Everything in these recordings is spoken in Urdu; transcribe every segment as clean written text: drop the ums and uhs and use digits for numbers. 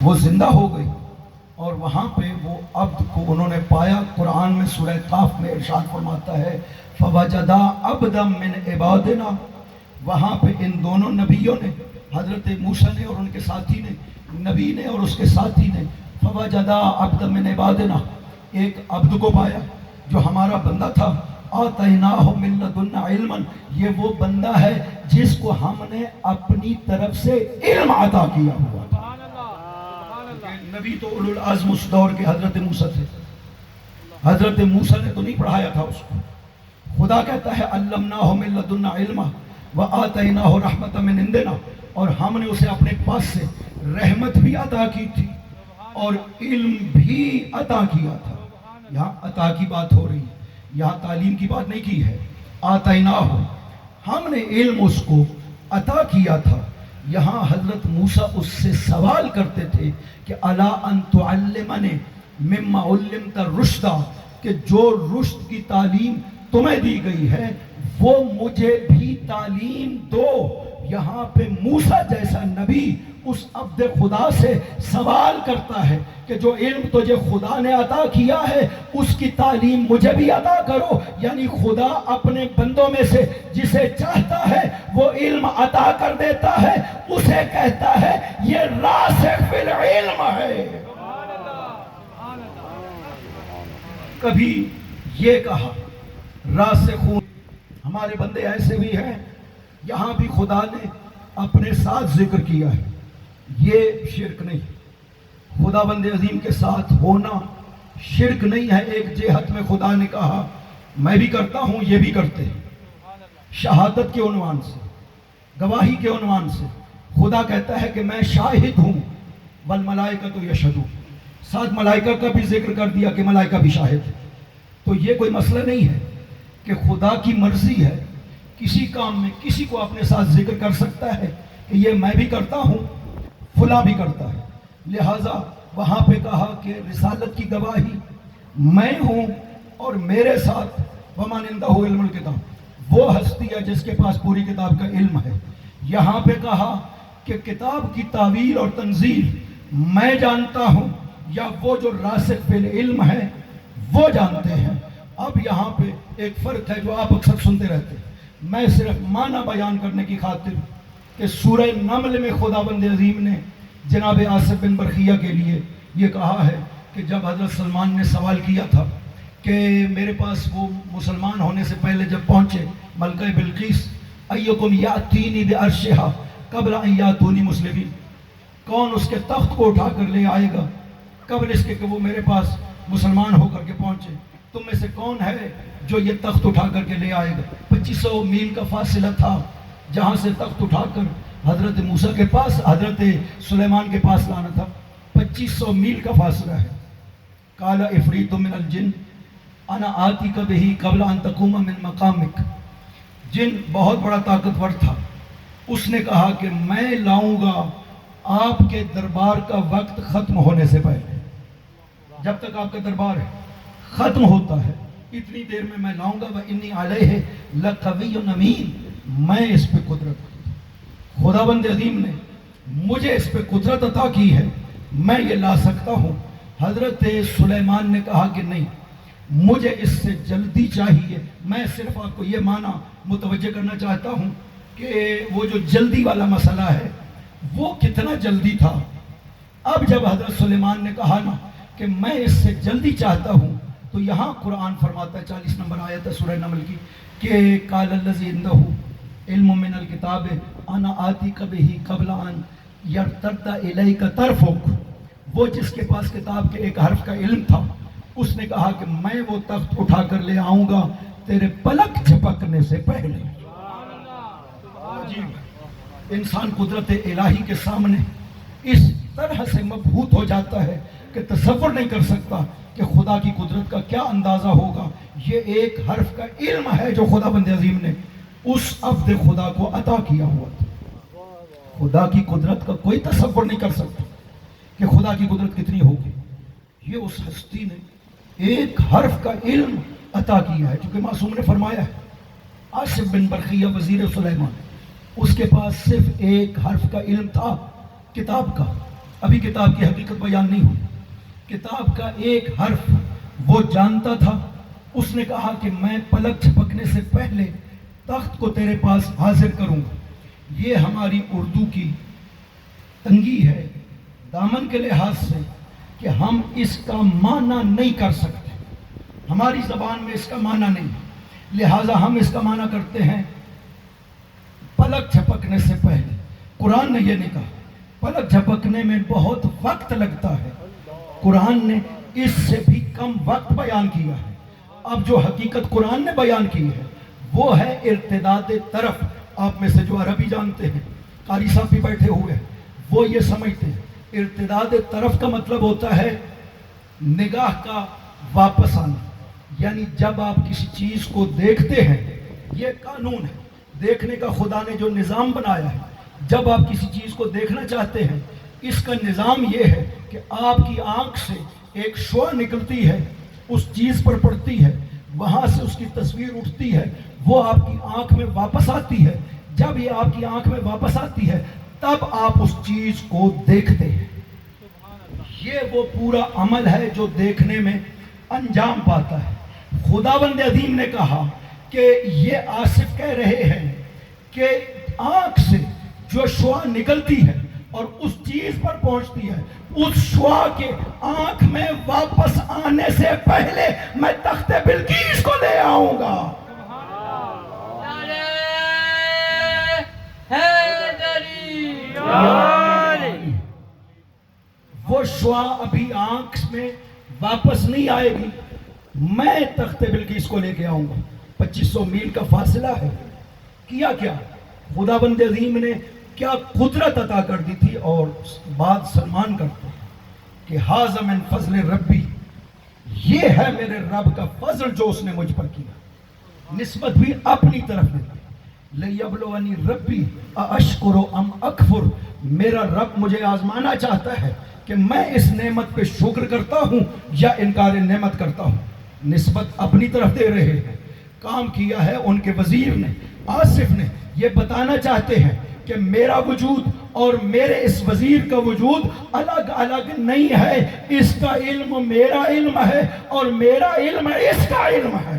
وہ زندہ ہو گئی اور وہاں پہ وہ عبد کو انہوں نے پایا۔ قرآن میں سورہ قاف میں ارشاد فرماتا ہے فَوَجَدَا عَبْدًا مِّنْ عِبَادِنَا، وہاں پہ ان دونوں نبیوں نے، حضرت موسیٰ نے اور ان کے ساتھی نے، نبی نے اور اس کے ساتھی نے، فَوَجَدَا عَبْدًا مِّنْ عِبَادِنَا، ایک عبد کو پایا جو ہمارا بندہ تھا۔ آتَيْنَاهُ مِن لَّدُنَّا عِلْمًا، یہ وہ بندہ ہے جس کو ہم نے اپنی طرف سے علم عطا کیا ہوا تھا۔ نبی تو اولو العزم اس دور کے حضرت موسیٰ تھے، حضرت موسیٰ نے تو نہیں پڑھایا تھا اس کو۔ خدا کہتا ہے علمناہ من لدنا علما وآتیناہ رحمت من عندنا، اور ہم نے اسے اپنے پاس سے رحمت بھی عطا کی تھی اور علم بھی عطا کیا تھا۔ یہاں عطا کی بات ہو رہی ہے، یہاں تعلیم کی بات نہیں کی ہے۔ آتیناہ، ہم نے علم اس کو عطا کیا تھا۔ یہاں حضرت موسیٰ اس سے سوال کرتے تھے کہ الا ان تعلمنی مما علمت رشدا، کہ جو رشد کی تعلیم تمہیں دی گئی ہے وہ مجھے بھی تعلیم دو۔ یہاں پہ موسیٰ جیسا نبی اس عبد خدا سے سوال کرتا ہے کہ جو علم تجھے خدا نے عطا کیا ہے اس کی تعلیم مجھے بھی عطا کرو۔ یعنی خدا اپنے بندوں میں سے جسے چاہتا ہے وہ علم عطا کر دیتا ہے، اسے کہتا ہے یہ راسخ فی العلم ہے۔ کبھی یہ کہا راسخون، ہمارے بندے ایسے بھی ہیں، یہاں بھی خدا نے اپنے ساتھ ذکر کیا ہے، یہ شرک نہیں۔ خدا بند عظیم کے ساتھ ہونا شرک نہیں ہے۔ ایک جہت میں خدا نے کہا میں بھی کرتا ہوں، یہ بھی کرتے ہیں، شہادت کے عنوان سے، گواہی کے عنوان سے۔ خدا کہتا ہے کہ میں شاہد ہوں، والملائکۃ یشہدون، ساتھ ملائکہ کا بھی ذکر کر دیا کہ ملائکہ بھی شاہد ہے۔ تو یہ کوئی مسئلہ نہیں ہے کہ خدا کی مرضی ہے کسی کام میں کسی کو اپنے ساتھ ذکر کر سکتا ہے کہ یہ میں بھی کرتا ہوں، فلاں بھی کرتا ہے۔ لہٰذا وہاں پہ کہا کہ رسالت کی گواہی میں ہوں اور میرے ساتھ ومن عندہ علم الکتاب، وہ ہستی ہے جس کے پاس پوری کتاب کا علم ہے۔ یہاں پہ کہا کہ کتاب کی تعویل اور تنزیل میں جانتا ہوں یا وہ جو راسخ فی العلم ہے وہ جانتے ہیں۔ اب یہاں پہ ایک فرق ہے جو آپ اکثر سنتے رہتے ہیں، میں صرف معنی بیان کرنے کی خاطر کہ سورہ نمل میں خدا بند عظیم نے جناب آصف بن برخیہ کے لیے یہ کہا ہے کہ جب حضرت سلمان نے سوال کیا تھا کہ میرے پاس وہ مسلمان ہونے سے پہلے جب پہنچے ملکہ بلقیس، ایکم یاتینی بعرشہا قبل ان یاتونی مسلمین، کون اس کے تخت کو اٹھا کر لے آئے گا قبل اس کے کہ وہ میرے پاس مسلمان ہو کر کے پہنچے؟ تم میں سے کون ہے جو یہ تخت اٹھا کر کے لے آئے گا؟ 2500 میل کا فاصلہ تھا جہاں سے تخت اٹھا کر حضرت موسیٰ کے پاس، حضرت سلیمان کے پاس لانا تھا۔ 2500 میل کا فاصلہ ہے۔ قال عفریت من الجن انا آتیک بہ قبل ان تقوم من مقامک، جن بہت بڑا طاقتور تھا، اس نے کہا کہ میں لاؤں گا آپ کے دربار کا وقت ختم ہونے سے پہلے، جب تک آپ کا دربار ختم ہوتا ہے اتنی دیر میں لاؤں گا۔ وَإِنِّي عَلَيْهِ لَقَوِيٌّ أَمِينٌ، میں اس پہ قدرت، خدا بند عظیم نے مجھے اس پہ قدرت عطا کی ہے، میں یہ لا سکتا ہوں۔ حضرت سلیمان نے کہا کہ نہیں، مجھے اس سے جلدی چاہیے۔ میں صرف آپ کو یہ معنی متوجہ کرنا چاہتا ہوں کہ وہ جو جلدی والا مسئلہ ہے وہ کتنا جلدی تھا۔ اب جب حضرت سلیمان نے کہا نا کہ میں اس سے جلدی چاہتا ہوں، تو یہاں قرآن فرماتا ہے 40 نمبر آیت ہے سورہ نمل کی کہ قال الذی عندہ علم من الکتاب انا آتیک بہ قبل ان یرتد الیک طرفک، وہ جس کے پاس کتاب کے ایک حرف کا علم تھا اس نے کہا کہ میں وہ تخت اٹھا کر لے آؤں گا تیرے پلک جھپکنے سے پہلے۔ انسان قدرت الہی کے سامنے اس طرح سے مبہوت ہو جاتا ہے کہ تصور نہیں کر سکتا کہ خدا کی قدرت کا کیا اندازہ ہوگا۔ یہ ایک حرف کا علم ہے جو خدا بند عظیم نے اس عبد خدا کو عطا کیا ہوا تھا۔ خدا کی قدرت کا کوئی تصور نہیں کر سکتا کہ خدا کی قدرت کتنی ہوگی۔ یہ اس ہستی نے ایک حرف کا علم عطا کیا ہے، چونکہ معصوم نے فرمایا ہے آصف بن برخیہ وزیر سلیمان، اس کے پاس صرف ایک حرف کا علم تھا کتاب کا، ابھی کتاب کی حقیقت بیان نہیں ہوئی. کتاب کا ایک حرف وہ جانتا تھا. اس نے کہا کہ میں پلک جھپکنے سے پہلے تخت کو تیرے پاس حاضر کروں گا. یہ ہماری اردو کی تنگی ہے دامن کے لحاظ سے کہ ہم اس کا معنی نہیں کر سکتے. ہماری زبان میں اس کا معنی نہیں، لہٰذا ہم اس کا معنی کرتے ہیں پلک جھپکنے سے پہلے. قرآن نے یہ نہیں کہا. پلک جھپکنے میں بہت وقت لگتا ہے. قرآن نے اس سے بھی کم وقت بیان کیا ہے. اب جو حقیقت قرآن نے بیان کی ہے وہ ہے ارتداد طرف. آپ میں سے جو عربی جانتے ہیں، قاری صاحب بھی بیٹھے ہوئے ہیں، وہ یہ سمجھتے ہیں ارتداد طرف کا مطلب ہوتا ہے نگاہ کا واپس آنا. یعنی جب آپ کسی چیز کو دیکھتے ہیں، یہ قانون ہے دیکھنے کا، خدا نے جو نظام بنایا ہے. جب آپ کسی چیز کو دیکھنا چاہتے ہیں، اس کا نظام یہ ہے کہ آپ کی آنکھ سے ایک شعاع نکلتی ہے، اس چیز پر پڑتی ہے، وہاں سے اس کی تصویر اٹھتی ہے، وہ آپ کی آنکھ میں واپس آتی ہے. جب یہ آپ کی آنکھ میں واپس آتی ہے تب آپ اس چیز کو دیکھتے ہیں. یہ وہ پورا عمل ہے جو دیکھنے میں انجام پاتا ہے. خداوند عظیم نے کہا کہ یہ آصف کہہ رہے ہیں کہ آنکھ سے جو شعاع نکلتی ہے اور اس چیز پر پہنچتی ہے، اس شعاع کے آنکھ میں واپس آنے سے پہلے میں تخت بلقیس کو لے آؤں گا. وہ شعاع ابھی آنکھ میں واپس نہیں آئے گی. میں تخت بلقیس کو لے کے آؤں گا. 2500 میل کا فاصلہ ہے. کیا خداوند عظیم نے کیا قدرت عطا کر دی تھی. اور بات سلمان کرتے ہیں کہ ھذا من فضل ربی، یہ ہے میرے رب کا فضل جو اس نے مجھ پر کیا. نسبت بھی اپنی طرف دیتا. لیبلونی ربی اشکر ام اکفر، میرا رب مجھے آزمانا چاہتا ہے کہ میں اس نعمت پہ شکر کرتا ہوں یا انکار نعمت کرتا ہوں. نسبت اپنی طرف دے رہے ہیں. کام کیا ہے ان کے وزیر نے، آصف نے. یہ بتانا چاہتے ہیں کہ میرا وجود اور میرے اس وزیر کا وجود الگ الگ نہیں ہے. اس کا علم میرا علم ہے اور میرا علم اس کا علم ہے.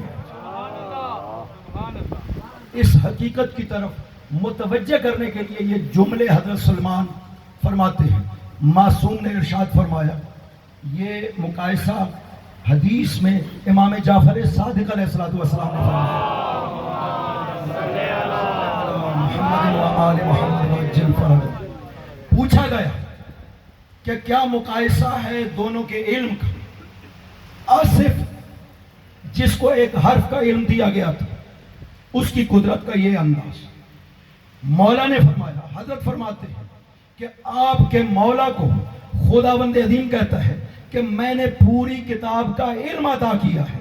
اس حقیقت کی طرف متوجہ کرنے کے لیے یہ جملے حضرت سلمان فرماتے ہیں. معصوم نے ارشاد فرمایا، یہ مقایسہ حدیث میں امام جعفر صادق علیہ الصلوۃ والسلام نے فرمایا. پوچھا گیا کہ کیا مقایسہ ہے دونوں کے علم کا. آصف جس کو ایک حرف کا علم دیا گیا تھا، اس کی قدرت کا یہ انداز. مولا نے فرمایا، حضرت فرماتے ہیں کہ آپ کے مولا کو خداوند عظیم کہتا ہے کہ میں نے پوری کتاب کا علم عطا کیا ہے.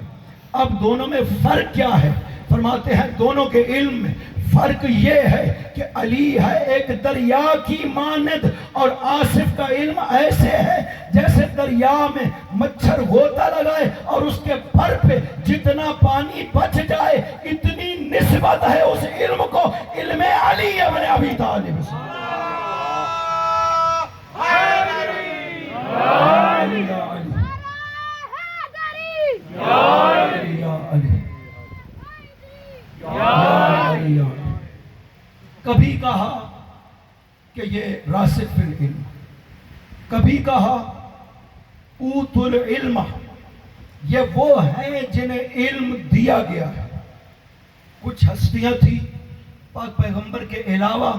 اب دونوں میں فرق کیا ہے؟ فرماتے ہیں دونوں کے علم میں فرق یہ ہے کہ علی ہے ایک دریا کی مانند اور آصف کا علم ایسے ہے جیسے دریا میں مچھر غوطہ لگائے اور اس کے پر پہ جتنا پانی بچ جائے اتنی نسبت ہے اس علم کو علم علی ابن ابی طالب سے. کبھی کہا کہ یہ راسخ فی العلم، کبھی کہا اوت العلم، یہ وہ ہیں جنہیں علم دیا گیا ہے. کچھ ہستیاں تھی پاک پیغمبر کے علاوہ